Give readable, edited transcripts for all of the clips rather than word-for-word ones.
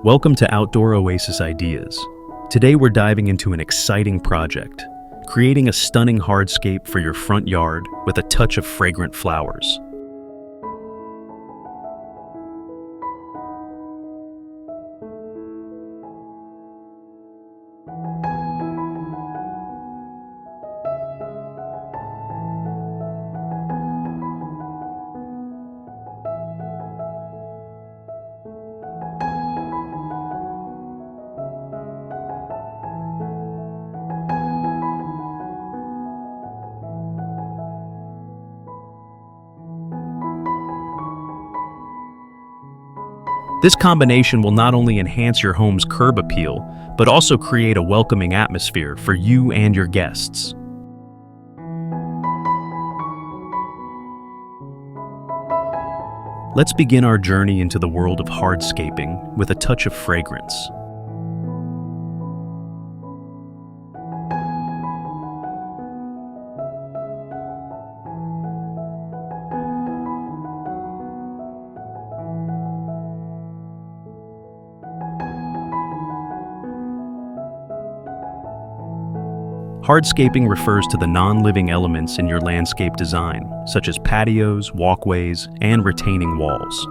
Welcome to Outdoor Oasis Ideas. Today we're diving into an exciting project, creating a stunning hardscape for your front yard with a touch of fragrant flowers. This combination will not only enhance your home's curb appeal, but also create a welcoming atmosphere for you and your guests. Let's begin our journey into the world of hardscaping with a touch of fragrance. Hardscaping refers to the non-living elements in your landscape design, such as patios, walkways, and retaining walls.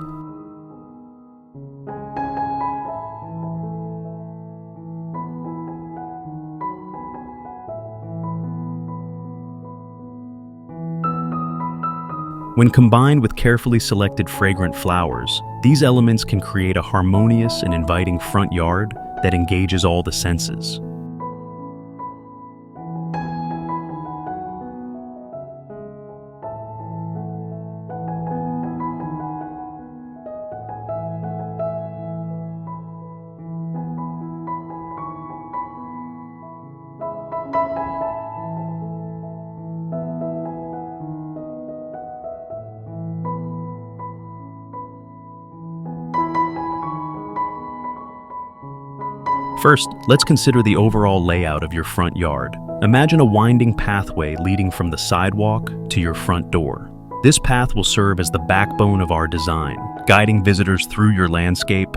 When combined with carefully selected fragrant flowers, these elements can create a harmonious and inviting front yard that engages all the senses. First, let's consider the overall layout of your front yard. Imagine a winding pathway leading from the sidewalk to your front door. This path will serve as the backbone of our design, guiding visitors through your landscape.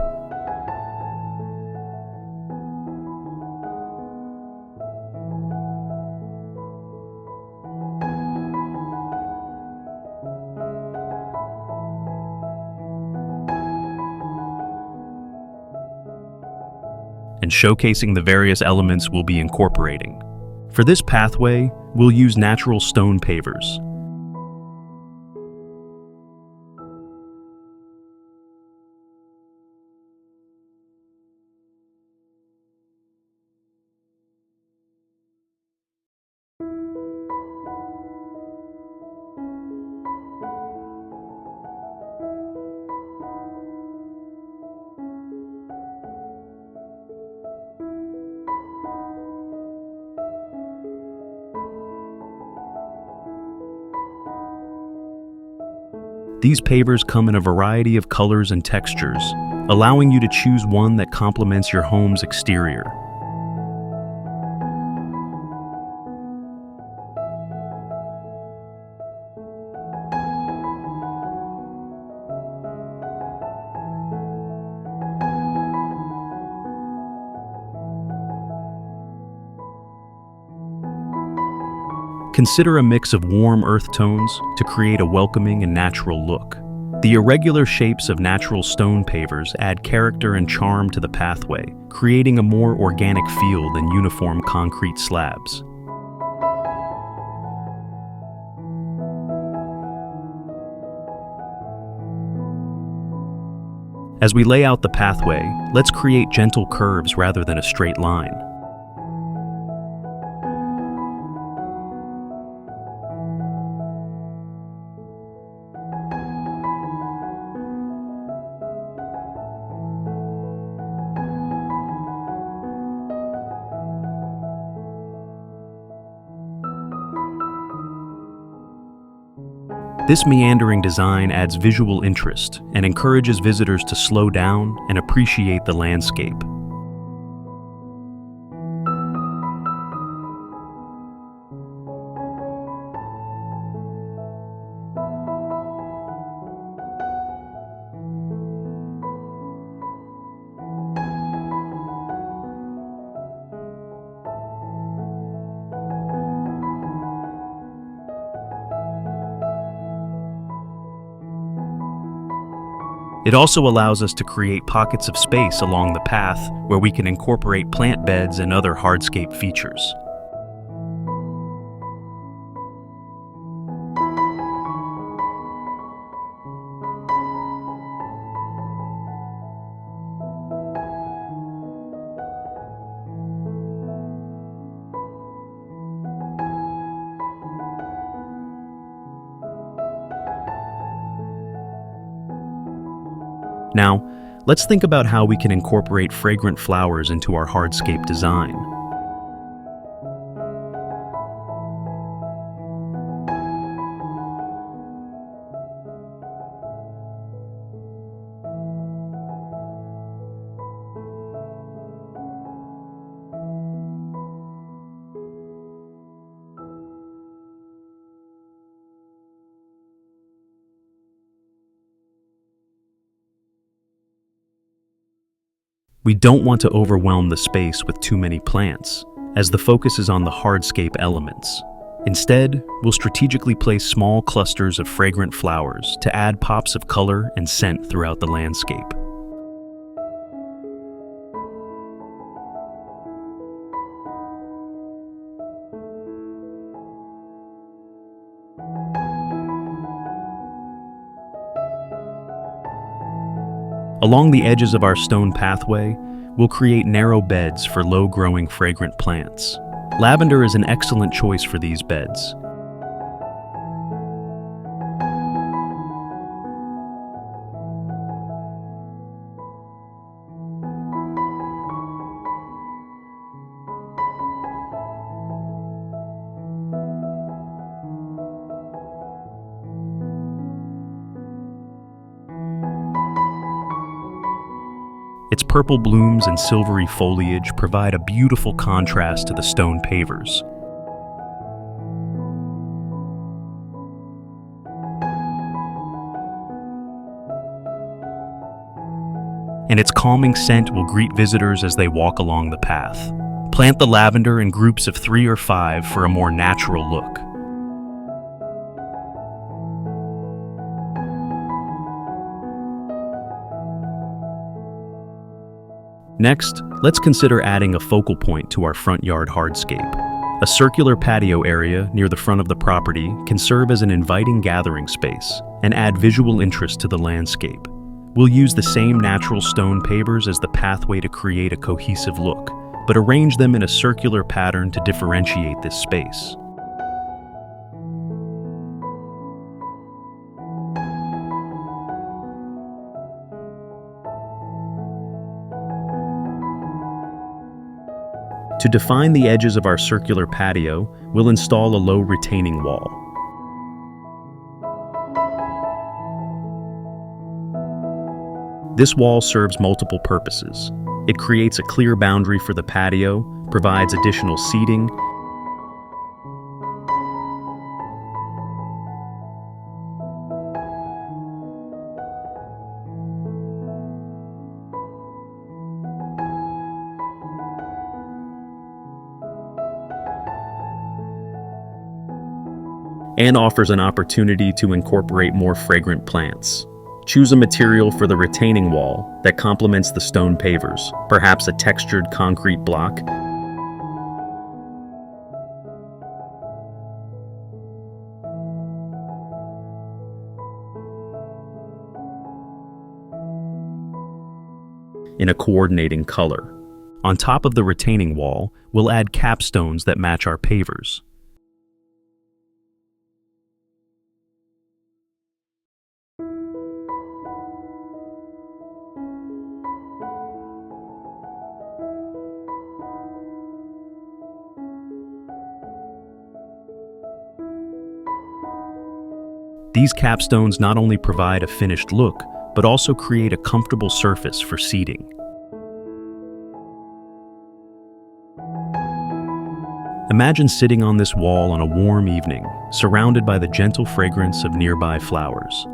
And showcasing the various elements we'll be incorporating. For this pathway, we'll use natural stone pavers. These pavers come in a variety of colors and textures, allowing you to choose one that complements your home's exterior. Consider a mix of warm earth tones to create a welcoming and natural look. The irregular shapes of natural stone pavers add character and charm to the pathway, creating a more organic feel than uniform concrete slabs. As we lay out the pathway, let's create gentle curves rather than a straight line. This meandering design adds visual interest and encourages visitors to slow down and appreciate the landscape. It also allows us to create pockets of space along the path where we can incorporate plant beds and other hardscape features. Now, let's think about how we can incorporate fragrant flowers into our hardscape design. We don't want to overwhelm the space with too many plants, as the focus is on the hardscape elements. Instead, we'll strategically place small clusters of fragrant flowers to add pops of color and scent throughout the landscape. Along the edges of our stone pathway, we'll create narrow beds for low-growing fragrant plants. Lavender is an excellent choice for these beds. Its purple blooms and silvery foliage provide a beautiful contrast to the stone pavers. And its calming scent will greet visitors as they walk along the path. Plant the lavender in groups of 3 or 5 for a more natural look. Next, let's consider adding a focal point to our front yard hardscape. A circular patio area near the front of the property can serve as an inviting gathering space and add visual interest to the landscape. We'll use the same natural stone pavers as the pathway to create a cohesive look, but arrange them in a circular pattern to differentiate this space. To define the edges of our circular patio, we'll install a low retaining wall. This wall serves multiple purposes. It creates a clear boundary for the patio, provides additional seating, and offers an opportunity to incorporate more fragrant plants. Choose a material for the retaining wall that complements the stone pavers, perhaps a textured concrete block. In a coordinating color. On top of the retaining wall, we'll add capstones that match our pavers. These capstones not only provide a finished look, but also create a comfortable surface for seating. Imagine sitting on this wall on a warm evening, surrounded by the gentle fragrance of nearby flowers.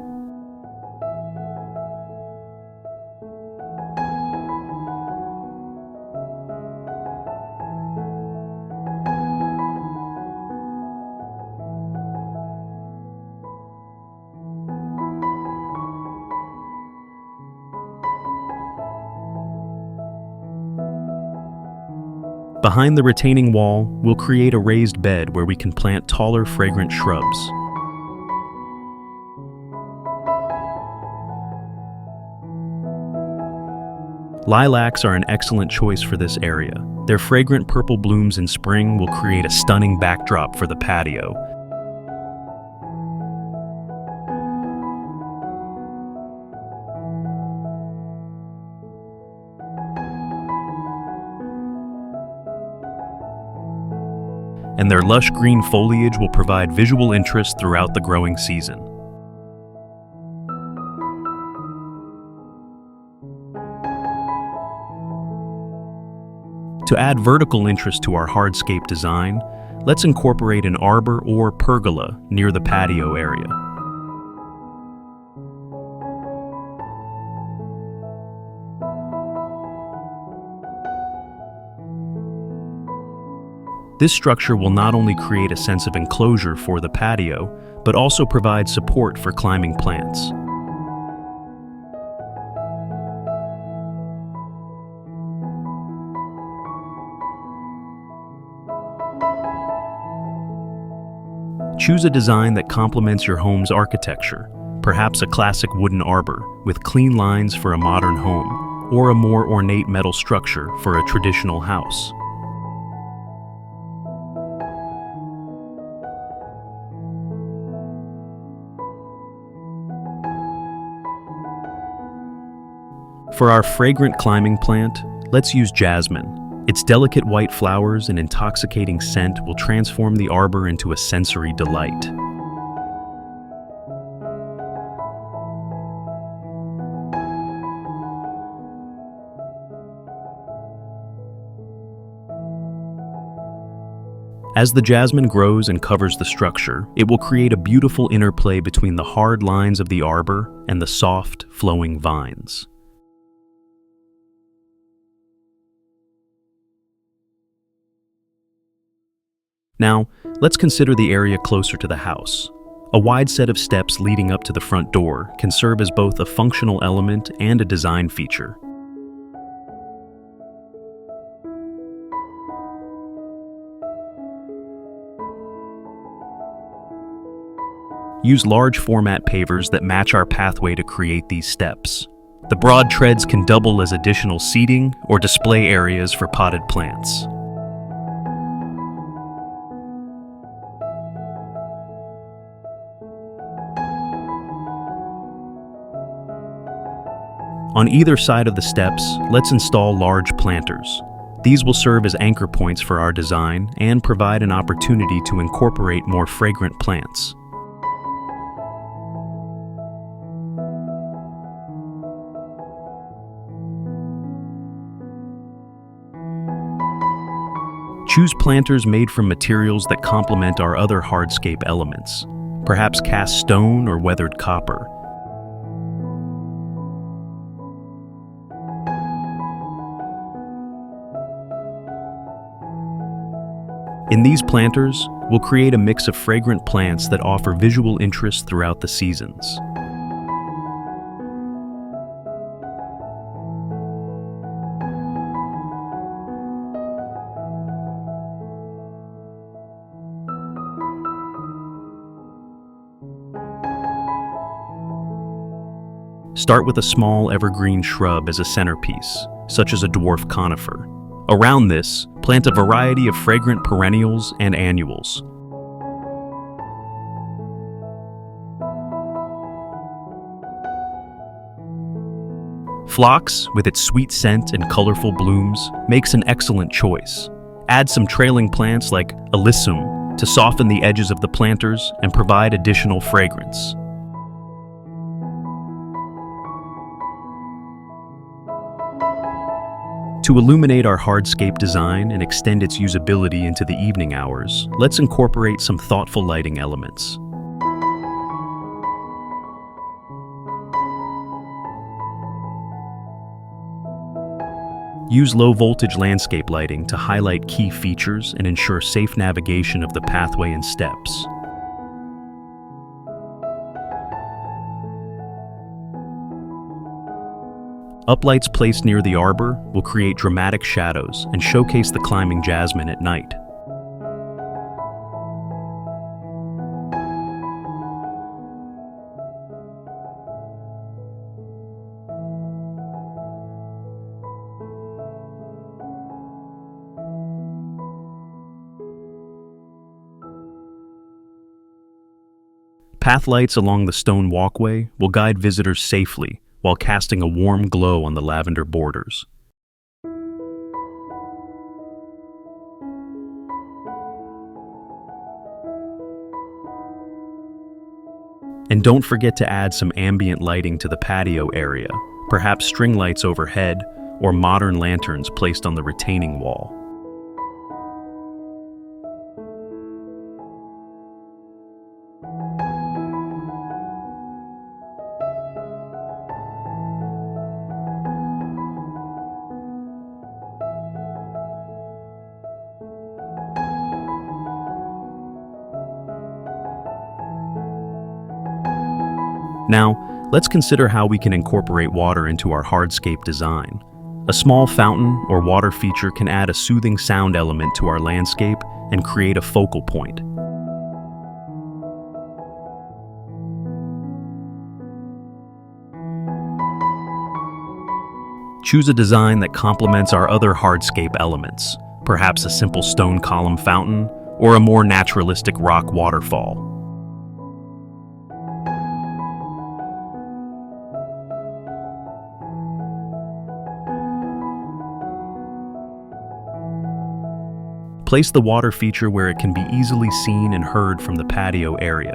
Behind the retaining wall, we'll create a raised bed where we can plant taller, fragrant shrubs. Lilacs are an excellent choice for this area. Their fragrant purple blooms in spring will create a stunning backdrop for the patio. And their lush green foliage will provide visual interest throughout the growing season. To add vertical interest to our hardscape design, let's incorporate an arbor or pergola near the patio area. This structure will not only create a sense of enclosure for the patio, but also provide support for climbing plants. Choose a design that complements your home's architecture, perhaps a classic wooden arbor with clean lines for a modern home, or a more ornate metal structure for a traditional house. For our fragrant climbing plant, let's use jasmine. Its delicate white flowers and intoxicating scent will transform the arbor into a sensory delight. As the jasmine grows and covers the structure, it will create a beautiful interplay between the hard lines of the arbor and the soft, flowing vines. Now, let's consider the area closer to the house. A wide set of steps leading up to the front door can serve as both a functional element and a design feature. Use large format pavers that match our pathway to create these steps. The broad treads can double as additional seating or display areas for potted plants. On either side of the steps, let's install large planters. These will serve as anchor points for our design and provide an opportunity to incorporate more fragrant plants. Choose planters made from materials that complement our other hardscape elements, perhaps cast stone or weathered copper. In these planters, we'll create a mix of fragrant plants that offer visual interest throughout the seasons. Start with a small evergreen shrub as a centerpiece, such as a dwarf conifer. Around this, plant a variety of fragrant perennials and annuals. Phlox, with its sweet scent and colorful blooms, makes an excellent choice. Add some trailing plants like alyssum to soften the edges of the planters and provide additional fragrance. To illuminate our hardscape design and extend its usability into the evening hours, let's incorporate some thoughtful lighting elements. Use low-voltage landscape lighting to highlight key features and ensure safe navigation of the pathway and steps. Uplights placed near the arbor will create dramatic shadows and showcase the climbing jasmine at night. Path lights along the stone walkway will guide visitors safely while casting a warm glow on the lavender borders. And don't forget to add some ambient lighting to the patio area, perhaps string lights overhead or modern lanterns placed on the retaining wall. Now, let's consider how we can incorporate water into our hardscape design. A small fountain or water feature can add a soothing sound element to our landscape and create a focal point. Choose a design that complements our other hardscape elements, perhaps a simple stone column fountain or a more naturalistic rock waterfall. Place the water feature where it can be easily seen and heard from the patio area.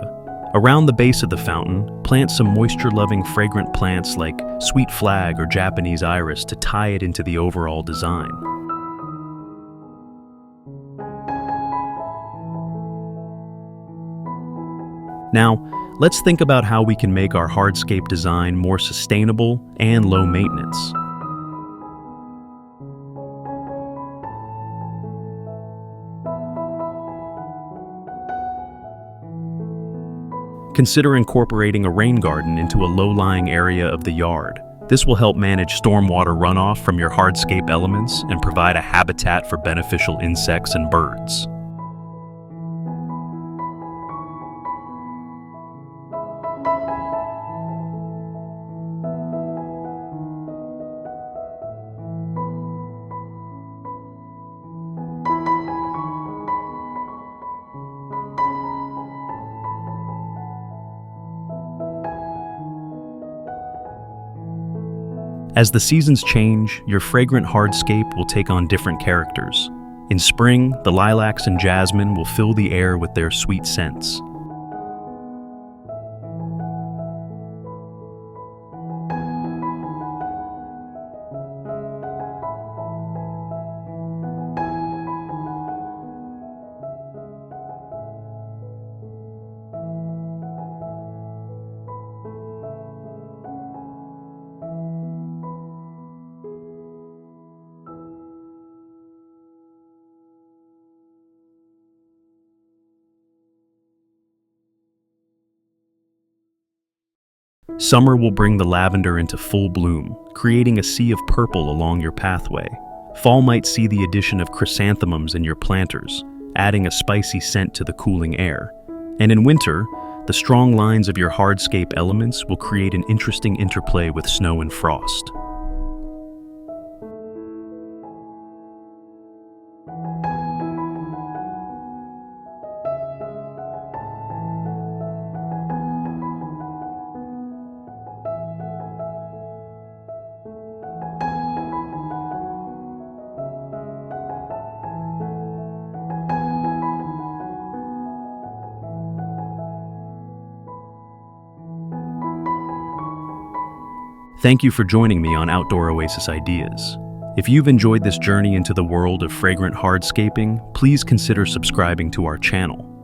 Around the base of the fountain, plant some moisture-loving fragrant plants like sweet flag or Japanese iris to tie it into the overall design. Now, let's think about how we can make our hardscape design more sustainable and low maintenance. Consider incorporating a rain garden into a low-lying area of the yard. This will help manage stormwater runoff from your hardscape elements and provide a habitat for beneficial insects and birds. As the seasons change, your fragrant hardscape will take on different characters. In spring, the lilacs and jasmine will fill the air with their sweet scents. Summer will bring the lavender into full bloom, creating a sea of purple along your pathway. Fall might see the addition of chrysanthemums in your planters, adding a spicy scent to the cooling air. And in winter, the strong lines of your hardscape elements will create an interesting interplay with snow and frost. Thank you for joining me on Outdoor Oasis Ideas. If you've enjoyed this journey into the world of fragrant hardscaping, please consider subscribing to our channel.